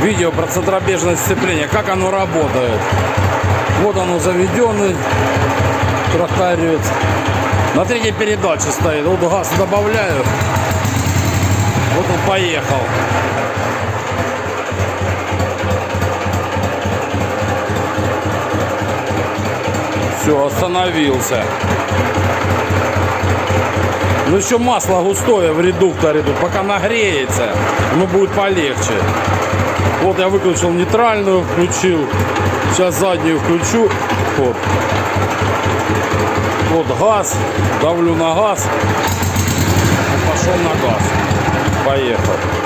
видео про центробежное сцепление, как оно работает. Вот оно заведенный тракторец. На третьей передаче стоит. Вот газ добавляю. Вот он поехал. Все, остановился. Ну еще масло густое в редукторе тут, пока нагреется, оно будет полегче. Вот я выключил нейтральную, включил. Сейчас заднюю включу. Вот. Вот газ. Давлю на газ. И пошел на газ. Поехал.